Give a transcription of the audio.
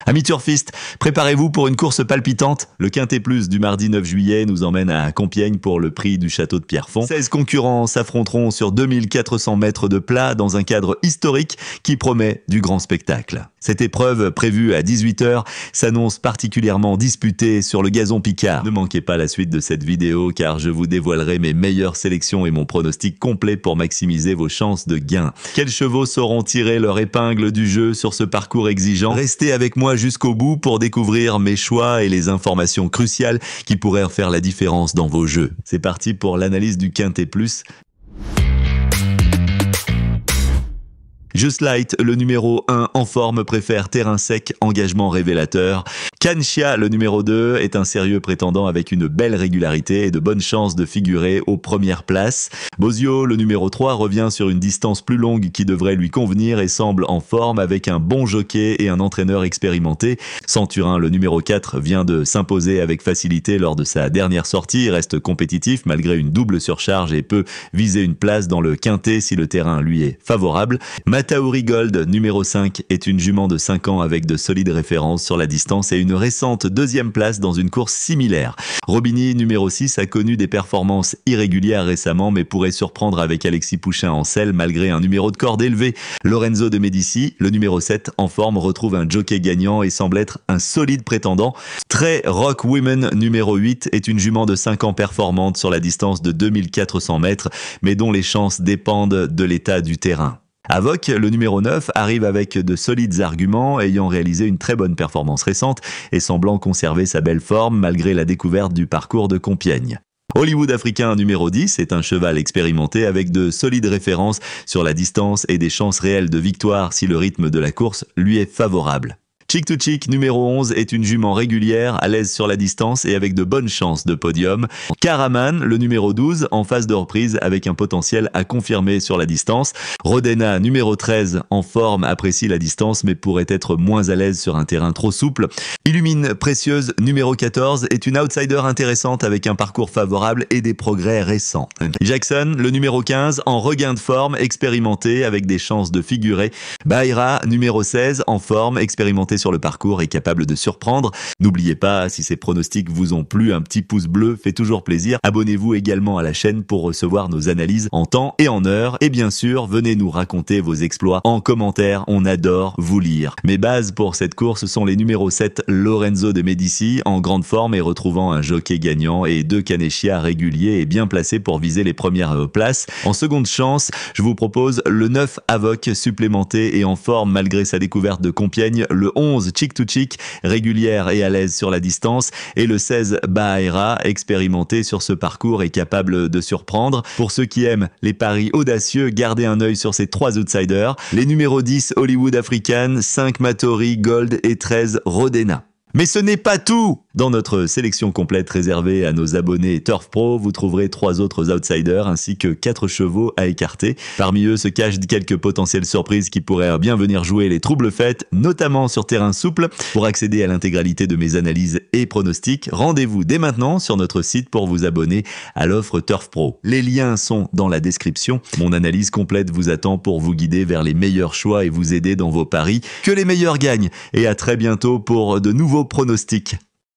Amis turfistes, préparez-vous pour une course palpitante. Le Quintet Plus du mardi 9 juillet nous emmène à Compiègne pour le prix du château de Pierrefonds. 16 concurrents s'affronteront sur 2400 mètres de plat dans un cadre historique qui promet du grand spectacle. Cette épreuve, prévue à 18h, s'annonce particulièrement disputée sur le gazon Picard. Ne manquez pas la suite de cette vidéo car je vous dévoilerai mes meilleures sélections et mon pronostic complet pour maximiser vos chances de gain. Quels chevaux sauront tirer leur épingle du jeu sur ce parcours exigeant? Restez avec moi jusqu'au bout pour découvrir mes choix et les informations cruciales qui pourraient faire la différence dans vos jeux. C'est parti pour l'analyse du Quintet Plus. Just Light, le numéro 1 en forme, préfère terrain sec, engagement révélateur. Canchia, le numéro 2, est un sérieux prétendant avec une belle régularité et de bonnes chances de figurer aux premières places. Bozio, le numéro 3, revient sur une distance plus longue qui devrait lui convenir et semble en forme avec un bon jockey et un entraîneur expérimenté. Centurin, le numéro 4, vient de s'imposer avec facilité lors de sa dernière sortie. Il reste compétitif malgré une double surcharge et peut viser une place dans le quintet si le terrain lui est favorable. Matauri Gold, numéro 5, est une jument de 5 ans avec de solides références sur la distance et une récente deuxième place dans une course similaire. Robini, numéro 6, a connu des performances irrégulières récemment mais pourrait surprendre avec Alexis Pouchin en selle malgré un numéro de corde élevé. Lorenzo de Medici, le numéro 7, en forme, retrouve un jockey gagnant et semble être un solide prétendant. Trey Rock Women, numéro 8, est une jument de 5 ans performante sur la distance de 2400 mètres mais dont les chances dépendent de l'état du terrain. Avoc, le numéro 9, arrive avec de solides arguments, ayant réalisé une très bonne performance récente et semblant conserver sa belle forme malgré la découverte du parcours de Compiègne. Hollywood Africain numéro 10 est un cheval expérimenté avec de solides références sur la distance et des chances réelles de victoire si le rythme de la course lui est favorable. Chick to Chick numéro 11 est une jument régulière, à l'aise sur la distance et avec de bonnes chances de podium. Caraman, le numéro 12, en phase de reprise avec un potentiel à confirmer sur la distance. Rodena, numéro 13, en forme, apprécie la distance mais pourrait être moins à l'aise sur un terrain trop souple. Illumine Précieuse, numéro 14, est une outsider intéressante avec un parcours favorable et des progrès récents. Jackson, le numéro 15, en regain de forme, expérimenté avec des chances de figurer. Baira, numéro 16, en forme, expérimenté sur le parcours et capable de surprendre. N'oubliez pas, si ces pronostics vous ont plu, un petit pouce bleu fait toujours plaisir. Abonnez-vous également à la chaîne pour recevoir nos analyses en temps et en heure. Et bien sûr, venez nous raconter vos exploits en commentaire, on adore vous lire. Mes bases pour cette course sont les numéros 7, Lorenzo de Medici, en grande forme et retrouvant un jockey gagnant, et 2 Canechia réguliers et bien placés pour viser les premières places. En seconde chance, je vous propose le 9 Avoc supplémenté et en forme malgré sa découverte de Compiègne, le 11 Chick to Chick, régulière et à l'aise sur la distance, et le 16 Baera, expérimenté sur ce parcours et capable de surprendre. Pour ceux qui aiment les paris audacieux, gardez un œil sur ces 3 outsiders, les numéros 10 Hollywood African, 5 Matauri Gold et 13 Rodena. Mais ce n'est pas tout! Dans notre sélection complète réservée à nos abonnés Turf Pro, vous trouverez 3 autres outsiders ainsi que 4 chevaux à écarter. Parmi eux se cachent quelques potentielles surprises qui pourraient bien venir jouer les troubles fêtes, notamment sur terrain souple. Pour accéder à l'intégralité de mes analyses et pronostics, rendez-vous dès maintenant sur notre site pour vous abonner à l'offre Turf Pro. Les liens sont dans la description. Mon analyse complète vous attend pour vous guider vers les meilleurs choix et vous aider dans vos paris. Que les meilleurs gagnent, et à très bientôt pour de nouveaux pronostics.